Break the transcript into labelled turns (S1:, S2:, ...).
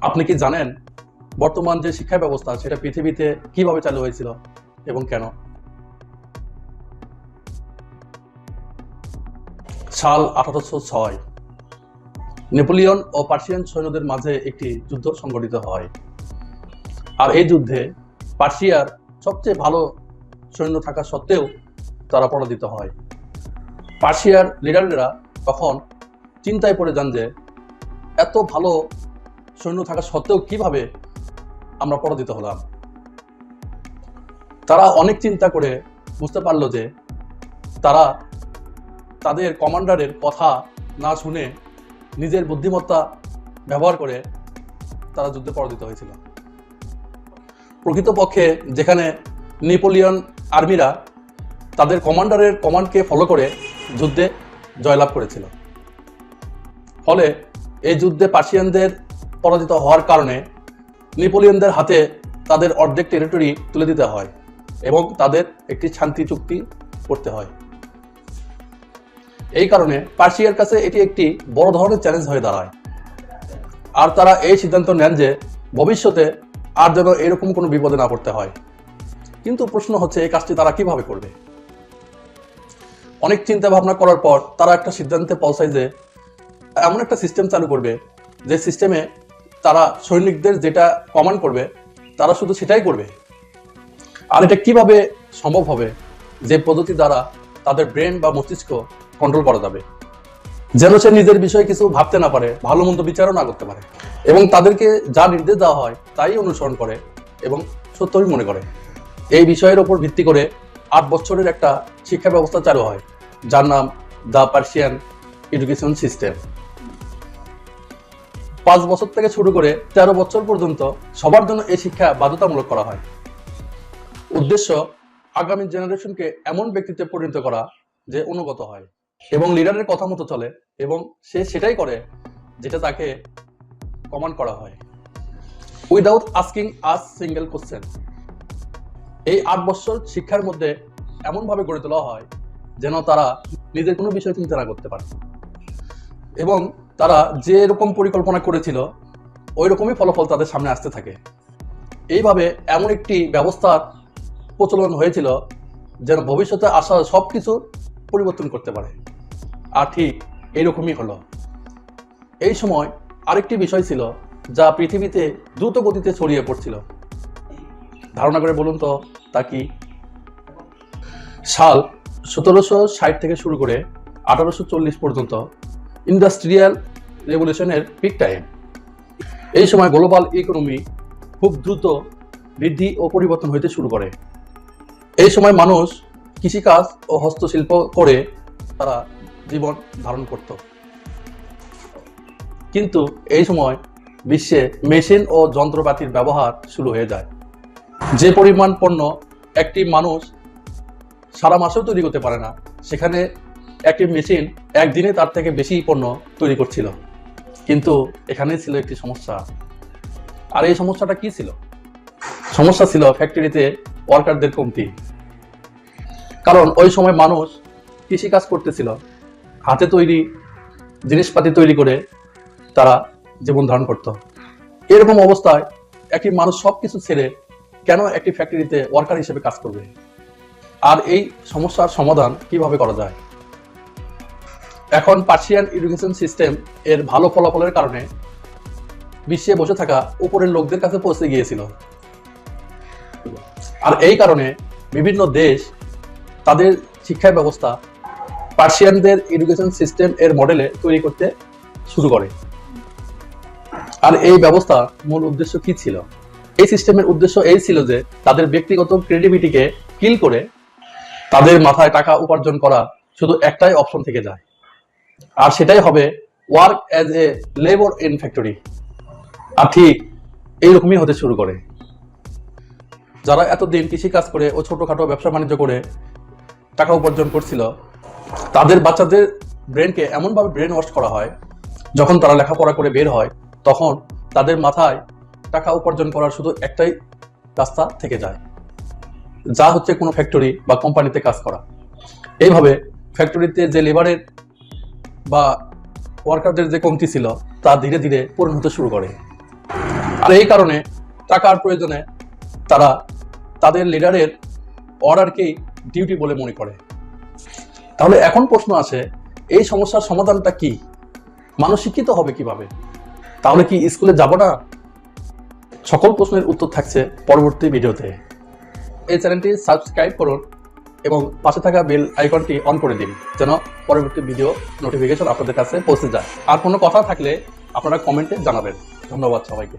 S1: আপনি কি জানেন বর্তমান যে শিক্ষা ব্যবস্থা সেটা পৃথিবীতে কিভাবে চালু হয়েছিল এবং কেন? সাল 1806 নেপোলিয়ন ও পার্সিয়ান সৈন্যদের মাঝে একটি যুদ্ধ সংঘটিত হয়। আর এই যুদ্ধে পার্সিয়ার সবচেয়ে ভালো সৈন্য থাকা সত্ত্বেও তারা পরাজিত হয়। পার্সিয়ার লিডাররা তখন চিন্তায় পড়ে যান যে এত ভালো সৈন্য থাকা সত্ত্বেও কিভাবে আমরা পরাজিত হলাম। তারা অনেক চিন্তা করে বুঝতে পারলো যে তারা তাদের কমান্ডারের কথা না শুনে নিজের বুদ্ধিমত্তা ব্যবহার করে তারা যুদ্ধে পরাজিত হয়েছিল। প্রকৃতপক্ষে যেখানে নেপোলিয়ন আর্মিরা তাদের কমান্ডারের কমান্ডকে ফলো করে যুদ্ধে জয়লাভ করেছিল। ফলে এই যুদ্ধে পার্সিয়ানদের পরাজিত হওয়ার কারণে নেপোলিয়নদের হাতে তাদের অর্ধেক টেরিটরি তুলে দিতে হয় এবং তাদের একটি শান্তি চুক্তি করতে হয়। এই কারণে পার্সিয়ার কাছে এটি একটি বড় ধরনের চ্যালেঞ্জ হয়ে দাঁড়ায়। আর তারা এই সিদ্ধান্ত নেন যে ভবিষ্যতে আর যেন এরকম কোনো বিপদে না পড়তে হয়। কিন্তু প্রশ্ন হচ্ছে এই কাজটি তারা কিভাবে করবে। অনেক চিন্তা ভাবনা করার পর তারা একটা সিদ্ধান্তে পৌঁছায় যে এমন একটা সিস্টেম চালু করবে যে সিস্টেমে তারা সৈনিকদের যেটা কমান্ড করবে তারা শুধু সেটাই করবে। আর এটা কিভাবে সম্ভব হবে? যে পদ্ধতি দ্বারা তাদের ব্রেন বা মস্তিষ্ক কন্ট্রোল করা যাবে, যেন সে নিজের বিষয়ে কিছু ভাবতে না পারে, ভালো মন্দ বিচারও না করতে পারে এবং তাদেরকে যা নির্দেশ দেওয়া হয় তাই অনুসরণ করে এবং সত্যই মনে করে। এই বিষয়ের ওপর ভিত্তি করে 8 বছরের একটা শিক্ষা ব্যবস্থা চালু হয় যার নাম দ্য পার্সিয়ান এডুকেশন সিস্টেম। 5 বছর থেকে শুরু করে 13 বছর পর্যন্ত সবার জন্য এই শিক্ষা বাধ্যতামূলক করা হয়। উদ্দেশ্য আগামী জেনারেশনকে এমন ব্যক্তিত্বে পরিণত করা যে অনুগত হয় এবং লিডারের কথা মতো চলে এবং সে সেটাই করে যেটা তাকে কমান্ড করা হয়, উইদাউট আস্কিং আস সিঙ্গেল কোশ্চেন। এই 8 বছর শিক্ষার মধ্যে এমনভাবে গড়ে তোলা হয় যেন তারা নিজের কোনো বিষয় চিন্তা না করতে পারে এবং তারা যে এরকম পরিকল্পনা করেছিল ওই রকমই ফলাফল তাদের সামনে আসতে থাকে। এইভাবে এমন একটি ব্যবস্থার প্রচলন হয়েছিল যেন ভবিষ্যতে আসা সব কিছু পরিবর্তন করতে পারে। আর ঠিক এইরকমই হলো। এই সময় আরেকটি বিষয় ছিল যা পৃথিবীতে দ্রুত গতিতে ছড়িয়ে পড়ছিল। ধারণা করে বলুন তো তা কি? সাল 1760 থেকে শুরু করে 1840 পর্যন্ত ইন্ডাস্ট্রিয়াল রেভলিউশনের পিক টাইম। এই সময় গ্লোবাল ইকোনমি খুব দ্রুত বৃদ্ধি ও পরিবর্তন হইতে শুরু করে। এই সময় মানুষ কৃষিকাজ ও হস্তশিল্প করে তারা জীবন ধারণ করত। কিন্তু এই সময় বিশ্বে মেশিন ও যন্ত্রপাতির ব্যবহার শুরু হয়ে যায়। যে পরিমাণ পণ্য একটি মানুষ সারা মাসেও তৈরি করতে পারে না, সেখানে একটি মেশিন একদিনে তার থেকে বেশি পণ্য তৈরি করছিল। কিন্তু এখানে ছিল একটি সমস্যা। আর এই সমস্যাটা কি ছিল? সমস্যা ছিল ফ্যাক্টরিতে ওয়ার্কারদের কমতি। কারণ ওই সময় মানুষ কৃষিকাজ করতেছিল, হাতে তৈরি জিনিসপাতি তৈরি করে তারা জীবন ধারণ করত। এরকম অবস্থায় একটি মানুষ সবকিছু ছেড়ে কেন একটি ফ্যাক্টরিতে ওয়ার্কার হিসেবে কাজ করবে? আর এই সমস্যার সমাধান কিভাবে করা যায়? এখন পার্সিয়ান এডুকেশন সিস্টেম এর ভালো ফলাফলের কারণে বিশ্বে বসে থাকা উপরের লোকদের কাছে পৌঁছে গিয়েছিল। আর এই কারণে বিভিন্ন দেশ তাদের শিক্ষা ব্যবস্থা পার্সিয়ানদের এডুকেশন সিস্টেম এর মডেলে তৈরি করতে শুরু করে। আর এই ব্যবস্থা মূল উদ্দেশ্য কি ছিল? এই সিস্টেমের উদ্দেশ্য এই ছিল যে তাদের ব্যক্তিগত ক্রিয়েটিভিটিকে কিল করে তাদের মাথায় টাকা উপার্জন করা শুধু একটাই অপশন থেকে যায়, আর সেটাই হবে work as a labour in factory. আর ঠিক এইরকমই হতে শুরু করে। যারা এতদিন কৃষিকাজ করে ও ছোটখাটো ব্যবসা বাণিজ্য করে টাকা উপার্জন করছিল, তাদের বাচ্চাদের ব্রেনকে এমনভাবে ব্রেন ওয়াশ করা হয়, যখন তারা লেখাপড়া করে বের হয় তখন তাদের মাথায় টাকা উপার্জন করার শুধু একটাই রাস্তা থেকে যায়, যা হচ্ছে কোনো ফ্যাক্টরি বা কোম্পানিতে কাজ করা। এইভাবে ফ্যাক্টরিতে যে লেবারের বা ওয়ার্কারদের যে কমতি ছিল তা ধীরে ধীরে পূরণ হতে শুরু করে। আর এই কারণে টাকার প্রয়োজনে তারা তাদের লিডারের অর্ডারকেই ডিউটি বলে মনে করে। তাহলে এখন প্রশ্ন আসে, এই সমস্যার সমাধানটা কি? মানুষ শিক্ষিত হবে কিভাবে? তাহলে কি স্কুলে যাব না? সকল প্রশ্নের উত্তর থাকছে পরবর্তী ভিডিওতে। এই চ্যানেলটি সাবস্ক্রাইব করুন এবং পাশে থাকা বেল আইকনটি অন করে দিন, যেন পরবর্তী ভিডিও নোটিফিকেশন আপনাদের কাছে পৌঁছে যায়। আর কোনো কথা থাকলে আপনারা কমেন্টে জানাবেন। ধন্যবাদ সবাইকে।